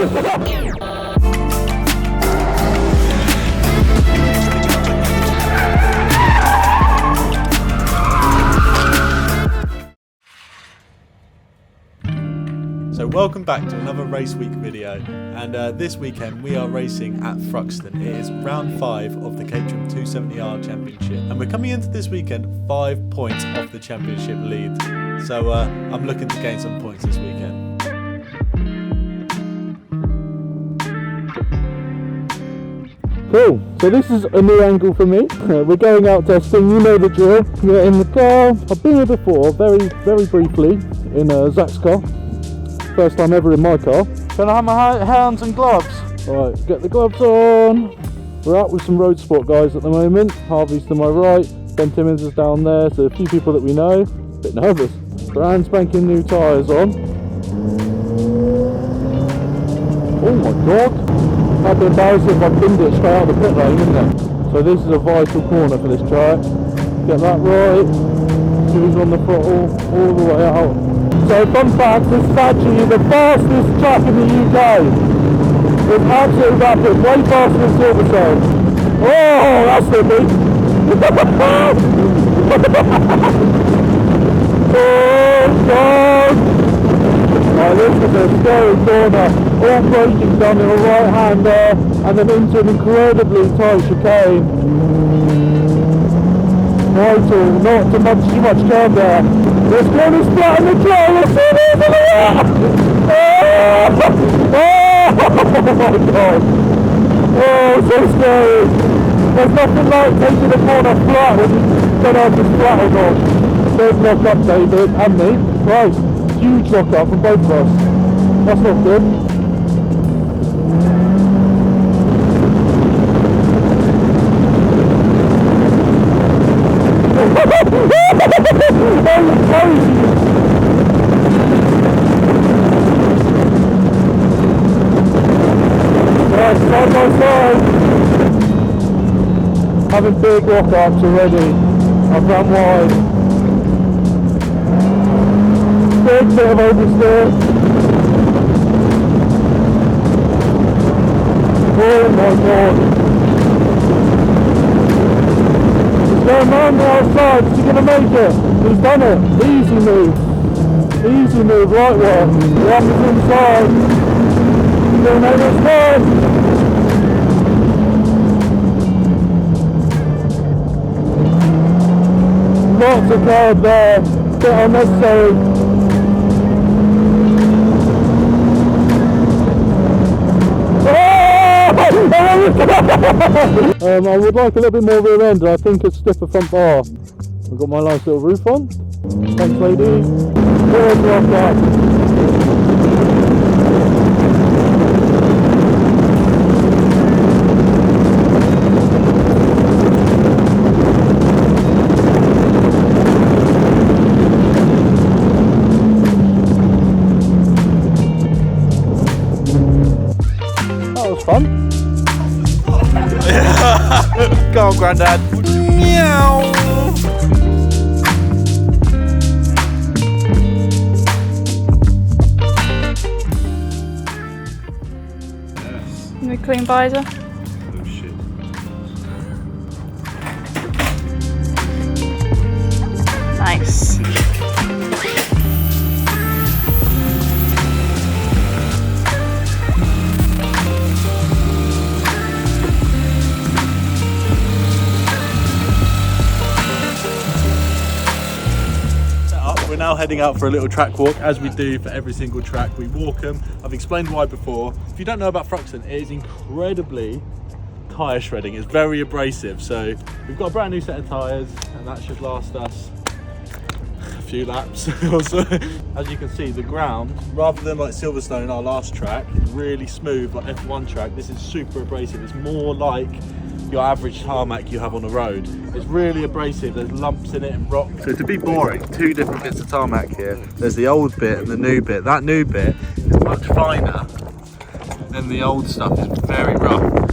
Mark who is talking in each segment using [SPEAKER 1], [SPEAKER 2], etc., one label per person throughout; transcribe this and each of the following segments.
[SPEAKER 1] So welcome back to another race week video, and this weekend we are racing at Thruxton. It is round 5 of the Caterham 270R Championship, and we're coming into this weekend 5 points off the championship lead. So I'm looking to gain some points this weekend.
[SPEAKER 2] Cool, so this is a new angle for me. We're going out testing, you know the drill. We're in the car. I've been here before, very briefly, in Zach's car. First time ever in my car. Can I have my hands and gloves? Alright, get the gloves on. We're out with some road sport guys at the moment. Harvey's to my right, Ben Timmins is down there, so a few people that we know. A bit nervous. Brand spanking new tyres on. Oh my god. That'd be embarrassing if I binned it straight out of the pit lane, wouldn't it? So this is a vital corner for this track. Get that right. Shoes on the throttle, all the way out. So fun fact, this is actually the fastest track in the UK. It's absolutely rapid, way faster than Silverstone. Oh, that's the big. Oh god! Right, this is a scary corner. All braking done in a right hand there, and then into an incredibly tight chicane. Vital, not too much turn there. This corner's flat in the trail, let's see it over there! Oh my god! Oh, so scary! There's nothing like taking the corner flat when you don't know if it's flat or not. There's lock up David and me. Right, huge lock up from both of us. That's not good. Right, side by side. Having big rock ups already. I've run wide. Big bit of oversteer. Oh my god. Going round the outside, is he going to make it? He's done it. Easy move. Easy move, right one. The up is inside. He's going to make this one. Lots of guard there. Bit unnecessary. I would like a little bit more rear end, I think a stiffer front bar. I've got my nice little roof on. Thanks lady. Good rock up. That was fun.
[SPEAKER 1] Go on, Grandad. Meow.
[SPEAKER 3] The clean visor.
[SPEAKER 1] Oh shit.
[SPEAKER 3] Nice.
[SPEAKER 1] We're now heading out for a little track walk, as we do for every single track. We walk them. I've explained why before. If you don't know about Thruxton, it is incredibly tyre shredding. It's very abrasive. So we've got a brand new set of tyres, and that should last us a few laps. Also, as you can see, the ground, rather than like Silverstone, our last track, is really smooth like F1 track. This is super abrasive. It's more like your average tarmac you have on the road. It's really abrasive, there's lumps in it and rocks. So to be boring, 2 different bits of tarmac here. There's the old bit and the new bit. That new bit is much finer than the old stuff. It's very rough.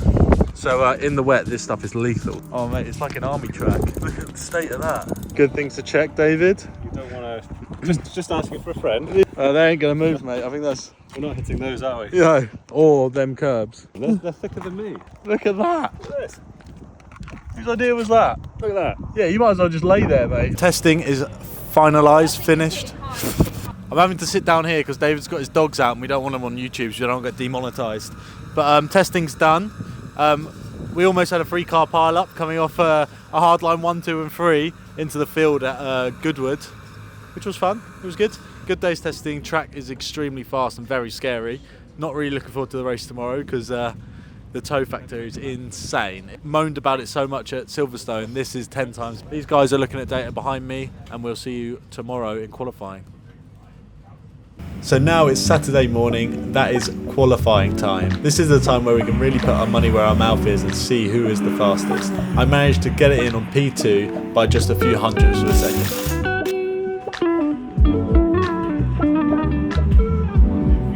[SPEAKER 1] So in the wet, this stuff is lethal. Oh mate, it's like an army track. Look at the state of that. Good things to check, David.
[SPEAKER 4] You don't want to, just asking for a friend.
[SPEAKER 1] They ain't gonna move, mate. I think that's We're not hitting those, are we?
[SPEAKER 2] Yeah. Or them curbs.
[SPEAKER 1] They're thicker than me.
[SPEAKER 2] Look at that.
[SPEAKER 1] Look at this.
[SPEAKER 2] Whose idea was that?
[SPEAKER 1] Look at that.
[SPEAKER 2] Yeah, you might as well just lay there, mate.
[SPEAKER 1] Testing is finalised, finished. I'm having to sit down here because David's got his dogs out and we don't want them on YouTube so we don't get demonetised. But testing's done. We almost had a 3-car pile-up coming off a hardline 1, 2 and 3 into the field at Goodwood, which was fun. It was good. Good day's testing. Track is extremely fast and very scary. Not really looking forward to the race tomorrow because the tow factor is insane. Moaned about it so much at Silverstone. This is 10 times. These guys are looking at data behind me and we'll see you tomorrow in qualifying. So now it's Saturday morning, that is qualifying time. This is the time where we can really put our money where our mouth is and see who is the fastest. I managed to get it in on P2 by just a few hundredths of a second.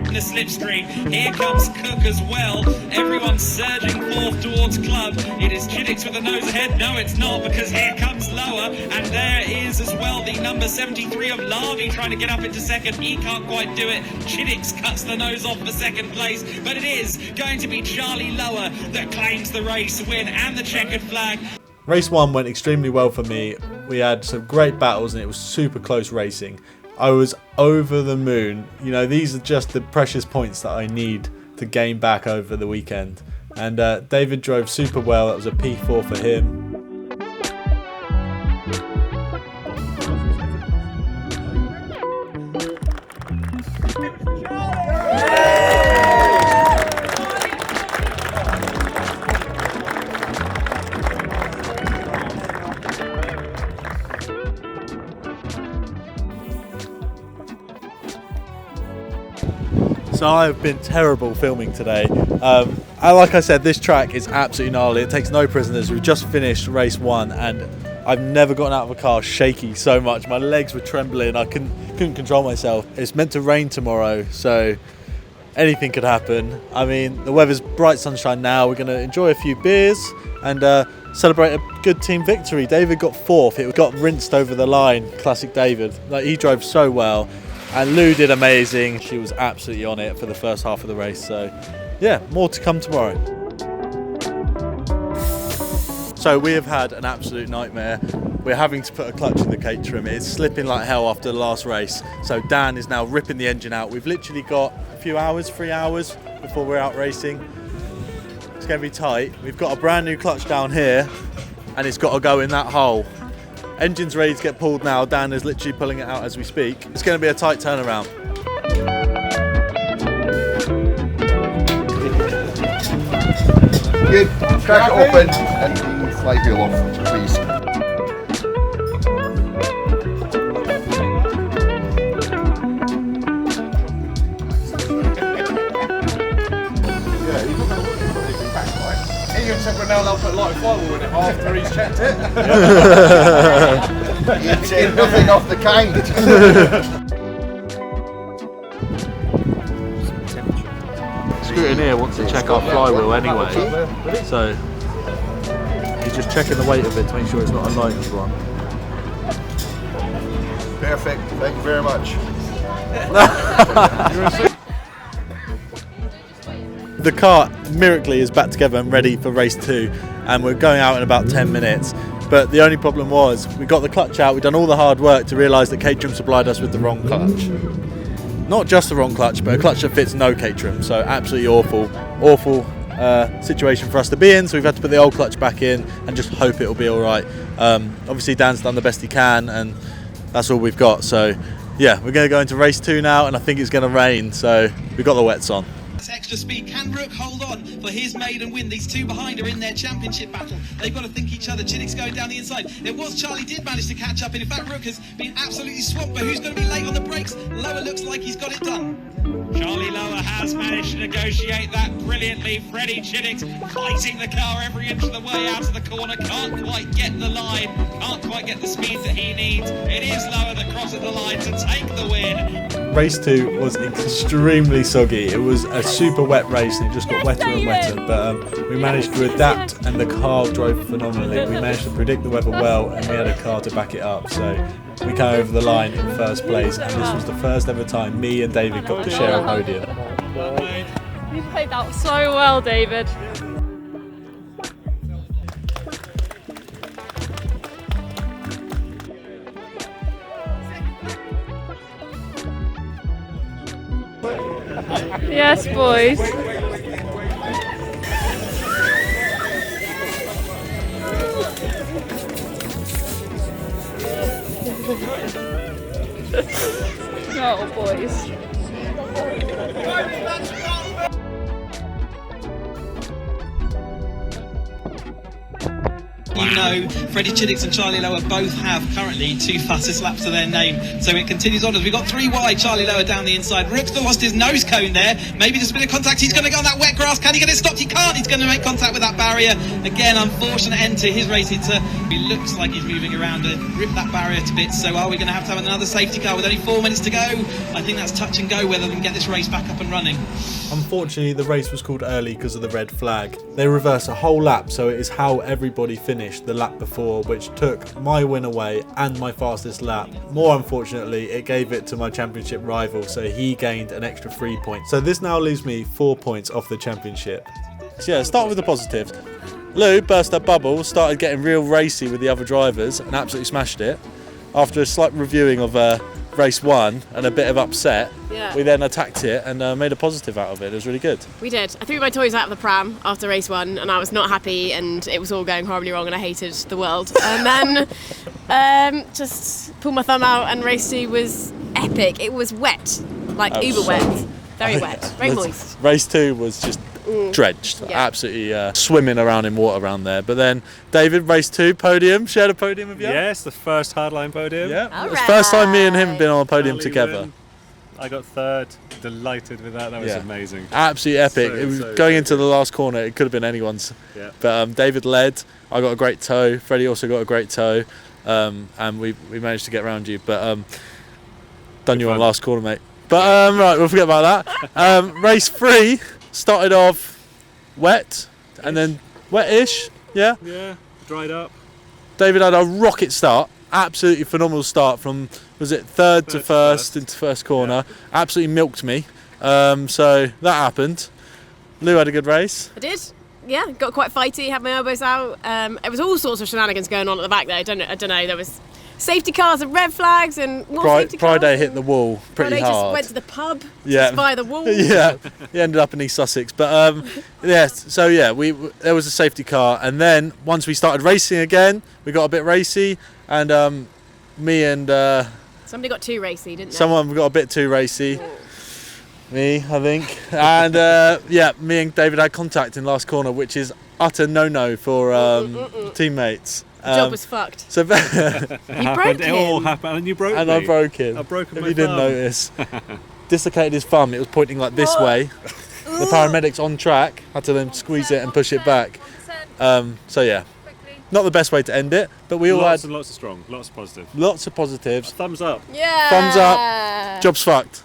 [SPEAKER 4] The slipstream. Here comes Cook as well. Everyone's surging forth towards Club. It is Chiddix with the nose ahead. No, it's not, because here comes Lower, and there is as well the number 73 of Larvey trying to get up into second. He can't quite do it. Chiddix cuts the nose off for second place, but it is going to be Charlie Lower that claims the race win and the checkered flag.
[SPEAKER 1] Race 1 went extremely well for me. We had some great battles and it was super close racing. I was over the moon. You know, these are just the precious points that I need to gain back over the weekend. And David drove super well. That was a P4 for him. So I've been terrible filming today. Like I said, this track is absolutely gnarly. It takes no prisoners. We've just finished race 1 and I've never gotten out of a car shaky so much. My legs were trembling. I couldn't control myself. It's meant to rain tomorrow, so anything could happen. I mean, the weather's bright sunshine now. We're going to enjoy a few beers and celebrate a good team victory. David got 4th. It got rinsed over the line. Classic David. Like, he drove so well. And Lou did amazing. She was absolutely on it for the first half of the race. So yeah, more to come tomorrow. So we have had an absolute nightmare. We're having to put a clutch in the caterham. It's slipping like hell after the last race. So Dan is now ripping the engine out. We've literally got a few hours, 3 hours before we're out racing. It's going to be tight. We've got a brand new clutch down here and it's got to go in that hole. Engine's ready to get pulled now. Dan is literally pulling it out as we speak. It's going to be a tight turnaround.
[SPEAKER 5] Good. Crack it open and the flywheel off, please.
[SPEAKER 6] Ian said we're now allowed to put light firewall in it after he's checked it.
[SPEAKER 5] You'd say nothing of the kind.
[SPEAKER 1] Scrutineer wants to check our flywheel anyway, so he's just checking the weight of it to make sure it's not a lightning one.
[SPEAKER 5] Perfect. Thank you very much.
[SPEAKER 1] The car miraculously is back together and ready for race 2, and we're going out in about 10 minutes. But the only problem was we got the clutch out. We've done all the hard work to realise that Caterham supplied us with the wrong clutch. Not just the wrong clutch, but a clutch that fits no Caterham. So absolutely awful situation for us to be in. So we've had to put the old clutch back in and just hope it'll be all right. Obviously Dan's done the best he can, and that's all we've got. So yeah, we're going to go into race 2 now, and I think it's going to rain. So we've got the wets on.
[SPEAKER 4] Extra speed. Can Rook hold on for his maiden win? These two behind are in their championship battle. They've got to think each other. Chiddix going down the inside. It was Charlie did manage to catch up, and in fact Rook has been absolutely swamped, but who's going to be late on the brakes? Lower looks like he's got it done. Charlie Lower has managed to negotiate that brilliantly. Freddie Chiddix fighting the car every inch of the way out of the corner. Can't quite get the line. Can't quite get the speed that he needs. It is Lower that crosses the line to take the win.
[SPEAKER 1] Race 2 was extremely soggy. It was a super wet race and it just got wetter and wetter, but we managed to adapt and the car drove phenomenally. We managed to predict the weather well and we had a car to back it up, so we came over the line in first place, and this was the first ever time me and David got to share a podium.
[SPEAKER 2] boy.
[SPEAKER 3] You played that so well, David. Yes, boys. Oh, boys.
[SPEAKER 4] You know, Freddie Chiddicks and Charlie Lower both have currently 2 fastest laps to their name. So it continues on as we've got 3 wide. Charlie Lower down the inside. Rookster lost his nose cone there. Maybe there's a bit of contact. He's going to go on that wet grass. Can he get it stopped? He can't. He's going to make contact with that barrier. Again, unfortunate end to his race. He looks like he's moving around to rip that barrier to bits. So are we going to have another safety car with only 4 minutes to go? I think that's touch and go whether they can get this race back up and running.
[SPEAKER 1] Unfortunately, the race was called early because of the red flag. They reversed a whole lap, so it is how everybody finished the lap before, which took my win away and my fastest lap. More unfortunately, it gave it to my championship rival, so he gained an extra 3 points. So this now leaves me 4 points off the championship. So yeah, start with the positives. Lou burst her bubble, started getting real racy with the other drivers and absolutely smashed it. After a slight reviewing of race 1 and a bit of upset, we then attacked it and made a positive out of it. It was really good.
[SPEAKER 7] We did. I threw my toys out of the pram after race 1 and I was not happy and it was all going horribly wrong and I hated the world. And then just pulled my thumb out and race 2 was epic. It was wet, like uber wet, very wet, very moist.
[SPEAKER 1] Race 2 was just drenched, absolutely swimming around in water around there. But then David, race 2, podium, shared a podium with you?
[SPEAKER 8] Yes, the first hardline podium.
[SPEAKER 1] Yeah, it was the first time me and him have been on a podium together.
[SPEAKER 8] I got 3rd, delighted with that, was amazing.
[SPEAKER 1] Absolutely epic. It was going into the last corner, it could have been anyone's.
[SPEAKER 8] Yeah.
[SPEAKER 1] But David led, I got a great tow, Freddie also got a great tow, and we managed to get around you. But done you on last corner, mate. But right, we'll forget about that. Race 3 started off wet and then wet-ish, yeah,
[SPEAKER 8] dried up.
[SPEAKER 1] David had a rocket start, absolutely phenomenal start from, was it third to first into first corner, absolutely milked me, so that happened. Lou had a good race.
[SPEAKER 7] I did. Yeah, got quite fighty, had my elbows out. It was all sorts of shenanigans going on at the back there. I don't know. There was safety cars and red flags and more safety cars.
[SPEAKER 1] Friday hit the wall pretty hard.
[SPEAKER 7] Just went to the pub just by the wall.
[SPEAKER 1] Yeah, he ended up in East Sussex. But there was a safety car, and then once we started racing again, we got a bit racy, and me and
[SPEAKER 7] somebody got too racy, didn't they?
[SPEAKER 1] Someone got a bit too racy. Me, I think. And me and David had contact in last corner, which is utter no-no for teammates.
[SPEAKER 7] Job was fucked.
[SPEAKER 1] So
[SPEAKER 7] you broke him.
[SPEAKER 8] It all happened, and you broke
[SPEAKER 1] and
[SPEAKER 8] me.
[SPEAKER 1] I broke him.
[SPEAKER 8] I broke him.
[SPEAKER 1] If you didn't notice, dislocated his thumb. It was pointing like this way. The paramedics on track had to then squeeze it and push it back. So yeah, not the best way to end it, but we all
[SPEAKER 8] lots
[SPEAKER 1] had
[SPEAKER 8] and lots of strong, lots of positive.
[SPEAKER 1] Lots of positives.
[SPEAKER 8] Thumbs up.
[SPEAKER 7] Yeah.
[SPEAKER 1] Thumbs up. Job's fucked.